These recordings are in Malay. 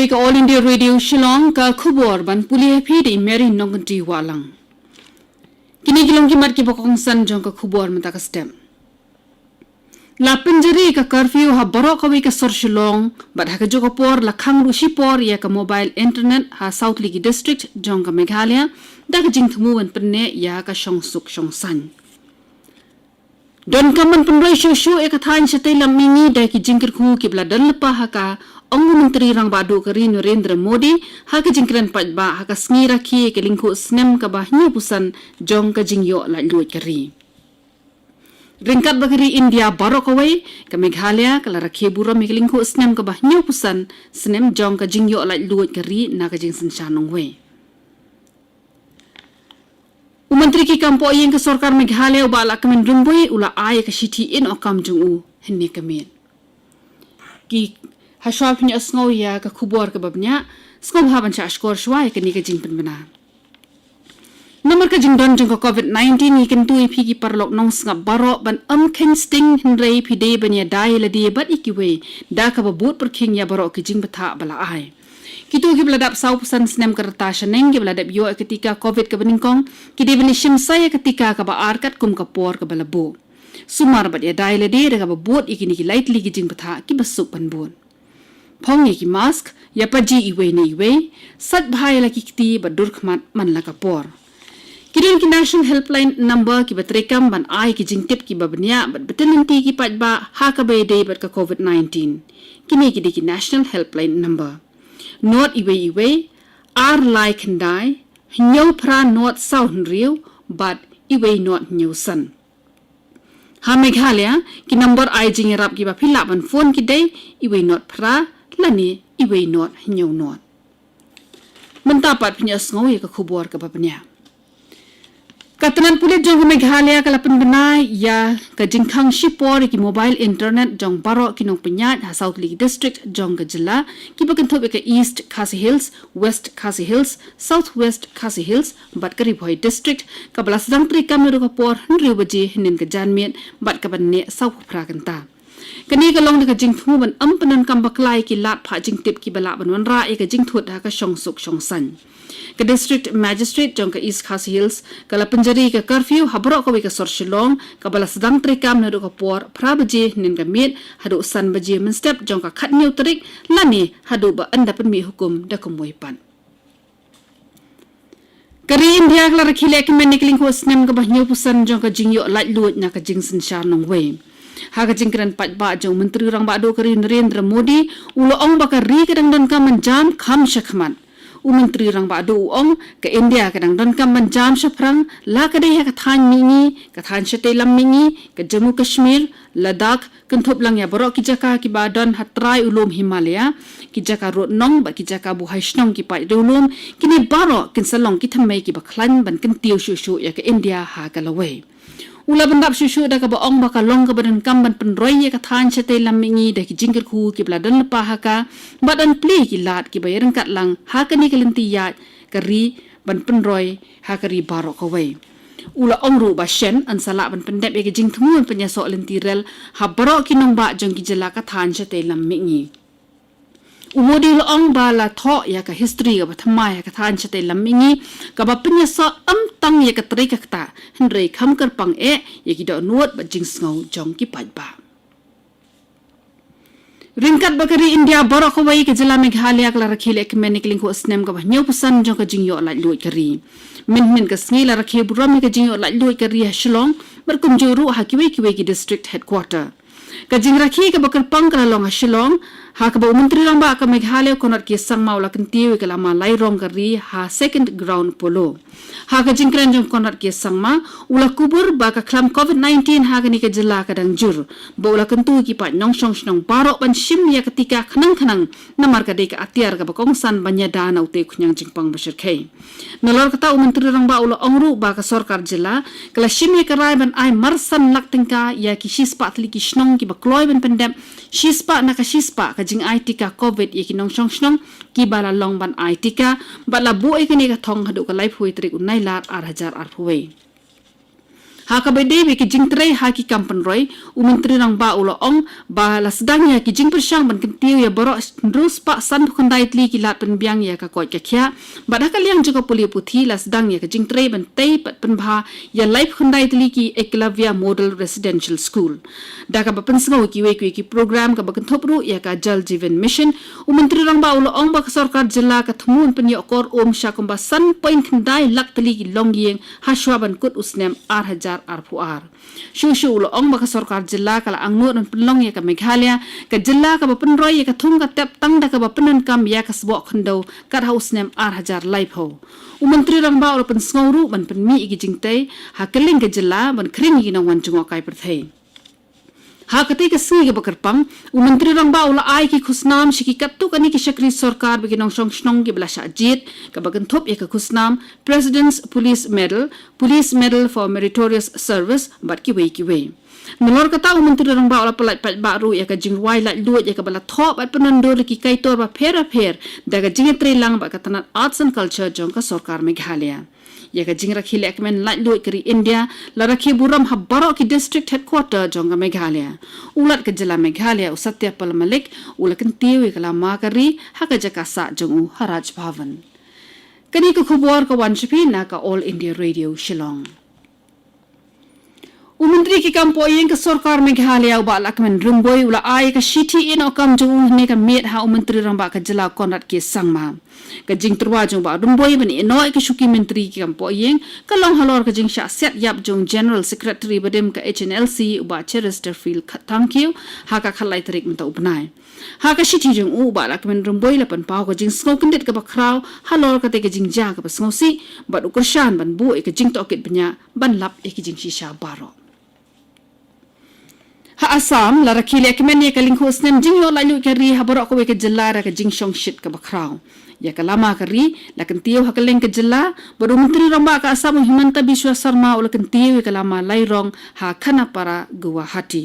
ka All India Radio Shillong ka khubor ban puli phi di Mary Nongti walang. Kini kilong kimat ki bokong san jong ka khubor mata ka stem. La penjari ka curfew ha borok kawi ka sor Shillong bat ha ka joko por la khang ru por ya ka mobile internet ha South Ligi district jong ka Meghalaya da ka jing thumu wan penne ya ka shong suk shong san. Don kaman penroi shu e ka thain shatei lam mingi da ki jingkir khu ki bla dan lepa ha ka Ong Menteri Rang Badu Kari Narendra Modi ha ka jingkran patba ha ka sngi rakhi ke lingku snem ka bah nyu pusan jong ka jingyo la luit kari. Ringkat bakari India barok away ka Meghalaya ka la rakhi bura mi lingku snem ka bah nyu pusan snem jong ka jingyo la luit kari na ka jing sansanong we. Menteri ki kampo yang ke sorkar Meghalaya uba la kamen rumbui ula ay ka shiti in o kam jung u hinni kamen. Ki Hashwab punya asngau ya ka khubor ka babnya skop haban cha skor shwai ka ni ka jing penbana. Nomor ka jing don jong ka COVID-19 ni kan tui phi ki parlok nong ngap baro ban ken sting hinrei phi de ban ya dai la di bat ikiwe da ka babut perking ya baro ki jing betha bala ai. Kitu ki beladap sau pusan snem kerta sheneng ki beladap yo ketika COVID ka beningkong ki de bani shim saya ketika ka ba arkat kum ka por ka balabu. Sumar bat ya dai la di da ka babut ikini ki lightly ki jing betha ki basuk panbun. Phong ki mask ya paji iwe ni iwe sat bhai la ki kiti badur khmat man la kapor kidin ki national helpline number ki batrekam ban ai ki jingtip ki babnya bat betenenti ki patba ha ka be de bat ka COVID-19 kini ki national helpline number not iwe ar like ndai nyo pra not sound real but iwe not new san ha Meghalaya ki number ai jingerap ki ba phila ban phone ki dei iwe not pra lani iwe not nyo not mentapat punya ngau ya ka khubor ka babnya katanan pulit jong Meghalaya ka lapan benai ya ka jingkhang shipor ki mobile internet jong baro kinong penyat ha South Ligi district jong ka jila ki bakanthop ka East Khasi Hills West Khasi Hills Southwest Khasi Hills bat ka Ribhoi district ka balas dang tri kameru ka por nriu baji hinin ka janmiet bat ka banne South Prakanta kani ka long ka jing thu ban ampenan kam baklai ki lat pha jing tip ki bala ban wan ra e ka jing thut ha ka shong suk shong san ka district magistrate jong ka East Khasi Hills ka la penjari ka curfew habro ka wi ka sor Shillong ka bala sedang trikam na ka por pra baje nin ka mit hadu san baje men step jong ka khat new trik lani hadu ba anda pen mi hukum da kumoi pan kari India ka la rakhile ki men nikling ko snem ka bah new pusan jong ka jing yo lat lut na ka jing san sha nong we ha ka jingkran patba jong Menteri Rang Badu Kari Narendra Modi ulo ong bakari kadang don ka manjam kham shakhman Menteri Rang Badu ong ka India kadang don ka manjam shaprang la ka dei ka than mingi ka than shate lam mingi ka Jammu Kashmir Ladakh kenthop lang ya borok ki jaka ki badan hatrai ulum Himalaya ki jaka rot nong ba ki jaka bu haishnong ki pai ulum kini baro kin salong ki thamai ki baklan ban kan tiu shu ya ka India ha ka lawe ula bandap shushu da ka ba ong ba ka long ka badan kam ban penroi ya ka than chate lam mingi da ki jingkir khu ki bladan lepa ha ka badan pli ki lat ki bayarang kat lang ha ka ni kalinti ya ka ri ban penroi ha ka ri barok ka we ula ong ru ba shen an sala ban pendep ya ki jing thumun penya so lentirel ha barok ki nong ba jong ki jela ka than chate lam mingi umodi lo ong ba la tho ya ka history ka bathma ya ka than chate lam mingi ka ba penya so tang ya ka tri ka ta hendrei kham kar pang e ya ki do nuot ba jing ngau jong ki pat ba ringkat bakari India borok wai ke jila Meghalaya kala rakhile ek menik lingko snem ka ba nyau pusan jong ka jing yo la lui kari min ka sngi la rakhe buram ka jing yo la lui kari Shillong berkum juru ha ki ki district headquarter ka jing rakhi ka bakar pang kala long Shillong ha ka ba Menteri Rang Ba ka Meghalaya konat ki sang mau la kantiwi kala ma lai rong kari ha second ground polo ha ka jing kran jong konat ki sang ma ula kubur ba ka klam COVID-19 ha ka ni ka jila kadang jur ba ula kantu ki pa nyong shong shnong barok ban shim ya ketika khanang namar ka de ka atiar ka ba kong san banya da na ute khunyang jingpang bashir khai nalor kata Menteri Rang Ba ula ongru ba ka sarkar jila kala shim ya ka rai ban ai marsan lak tingka ya ki shispa atli ki shnong ki ba kloi ban pendem shispa na ka shispa ka jing ai tika COVID ya ki nong shong shnong ki bala long ban ai tika ba la bu e ka ni ka thong hadu ka lai phui trik unai lat ar hajar ar phuwei Ha ka bede ke jing tre ha ki kampan roi menteri rang ba ulo ong ba la sedangnya ki jing persyang ban kentiu ya borok terus pak san khundai tli ki lat pen biang ya ka koi ka khya ba da ka liang juga puli puthi la sedang ya ka jing tre ban tei pat pen bha ya life khundai tli ki Eklavya Model Residential School da ka ba pen sngo ki we ki program ka ba kan thopru ya ka Jal Jeevan Mission menteri rang ba ulo ong ba ka sarkar jilla ka thmun pen ya kor om sha kum ba san point khundai lak tli ki longyeng ha shwa ban kut usnem ar arpuar shushu ulo ong ba ka sarkar jilla kala angnut non pelong ya ka Meghalaya ka jilla ka ba penroi ya ka thung ka tep tang da ka ba penan kam ya ka sbo khndo ka haus nem ar life ho menteri rang ba ulo pen sngoru ban pen mi gi jingtai ha keling ka jilla ban khring gi na wan chungo kai perthei ha kate ka singi ka bakarpang menteri rang ba ulo ai ki khusnam shiki kattu kani ki shakri sarkar bagi nong shong shnong gi bla shajit ka bagan thop ya ka khusnam President's Police Medal for Meritorious Service bat ki wei Melor kata menteri rang ba ulo pelat pat baru ya ka jingwai lat luat ya ka bala thop at penando ki kaitor ba pher daga jingetre lang ba ka tanat arts and culture jong ka sarkar Meghalaya ya ka jingra khile ekmen lat luat keri India la rakhi buram habaro ki district headquarter jong ka Meghalaya ulat ka jila Meghalaya usatya pal malik ulakan tiwi kala makari ha ka jakasa jong Haraj Bhavan kani ka khubor ka wanchipi na ka All India Radio Shillong Menteri ki kampoyeng ke sarkar Meghalaya ba lakmen rumboi ula ai ka shiti in okam jung ne ka met ha menteri rang ba ka jila konrat ke sangma ka jing terwa jung ba rumboi bani noi ka shuki menteri ki kampoyeng ka long halor ka jing sha set yap jung general secretary badim ka HNLC ba Chesterfield thank you ha ka khalai tarik menta upnai ha ka shiti jung u ba lakmen rumboi la pan pau ka jing sko kendet ka ba kraw halor ka te ka jing ja ka ba ngosi ba ukurshan ban bu e ka jing to kit banya ban lap e ka jing shisha baro Ha Assam la rakhile kemen ye kaling khosnem jing yo la lu kari ha borok ko ke jilla ra ka jing shong shit ka bakraw ya ka lama kari la kan tiyo ha kaleng ka jilla bodo menteri ramba ka Assam Himanta Biswa Sarma ula kan tiyo ka lama lai rong ha khana para Guwahati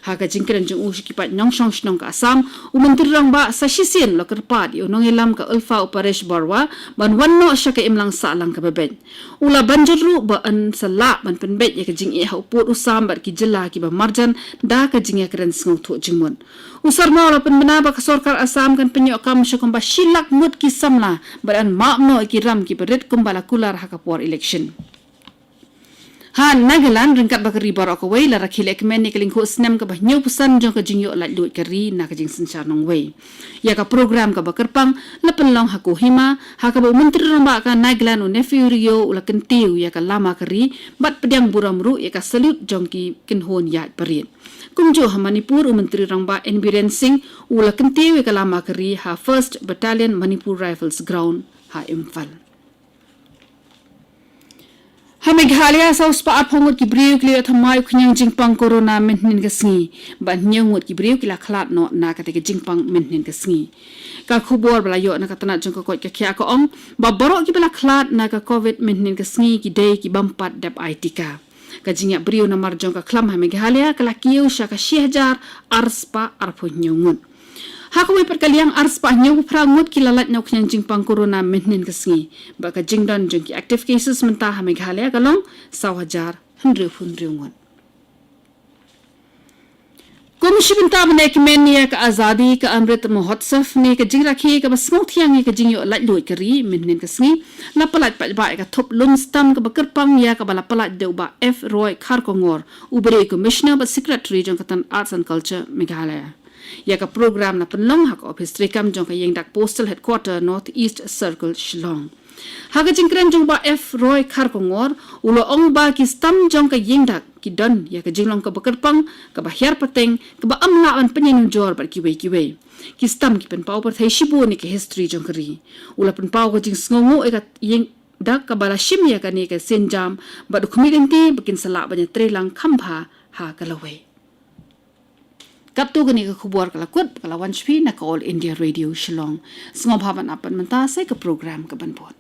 ha ka jingkren jung ushi pat nyong shong shnong ka Assam menteri ramba sa shisin la kerpat yo nong elam ka Ulfa Uparesh Barwa ban wanno sha ka imlang sa lang ka beben ula banjuru ba an sala ban penbet ya ka jing e ha uput usam bar ki jilla ki ba marjan da ka jing ya kren sngo tho jingmun usar ma la pen menaba ka sarkar Assam kan penyok kam sha ba shilak mut ki samla baran maapno ki ram ki berit kumbala kular ha ka por election ha Nagaland ringkat bakari barok wei la rakhile ekmen ni keling ko snem ka banyu pusan jong ka jingyo la lut kari na ka jing sanchar nong wei ya ka program ka bakarpang la penlong ha ko hima ha ka menteri ramba ka Nagaland u nephew rio ula kentiu ya ka lama kari bat pedang buram ru ya ka salute jong ki kinhon ya parit kumjo ha Manipur menteri rangba Enbiren Singh ula kentiu ya ka lama kari ha 1st Battalion Manipur Rifles Ground ha Imphal ha Meghalaya sa uspa aphongot ki briu kli thamai khnyang jingpang corona mentnin ka sngi ba nyangot ki briu kila khlat no na ka te jingpang mentnin ka sngi ka khubor bala yo na ka tana jong ka ko ka khya ko ong ba borok ki bala khlat na ka covid mentnin ka sngi ki dei ki bampat dap aitika ka jingya briu na mar jong ka khlam ha Meghalaya kala kiu sha ka 1000 arspa arpho nyangot Hakui perkaliang ars pa nyaw prangut kilalat nyaw knyang jingpang corona mentnin kasngi baka jingdan jengki active cases mentah ha Meghalaya kalong 1000 100 Komisi benta bane kemen ya ka azadi ka amrit mahotsav ne ka jing rakhi ka basngo thiang ka jingyo lat loi kari mentnin kasngi la palat pa ba ka thop lun stam ka bakarpang ya ka bala palat deu ba F Roy Kharkongor ubere commissioner but secretary jong katan arts and culture Meghalaya ya ka program na penlong hak office rekam jong ka yeng dak postal headquarter North East Circle Shillong ha ka jingkren jong ba F Roy Kharkongor ulo ong ba ki stam jong ka yeng dak ki don ya ka jinglong ka bakarpang ka ba hiar pateng ka ba amla an penyen jor bar ki wei ki stam ki pen pau par thai shibu ni ka history jong kari ula pen pau ka jing sngongo e ka yeng dak ka bala shim ya ka ni ka senjam ba dokumenti bakin sala banya trelang khambha ha ka lawei Kaptu gani ka khubor kala kut kala wanchpi na ka All India Radio Shillong. Sngom haban apan menta sai ka program ka banpot.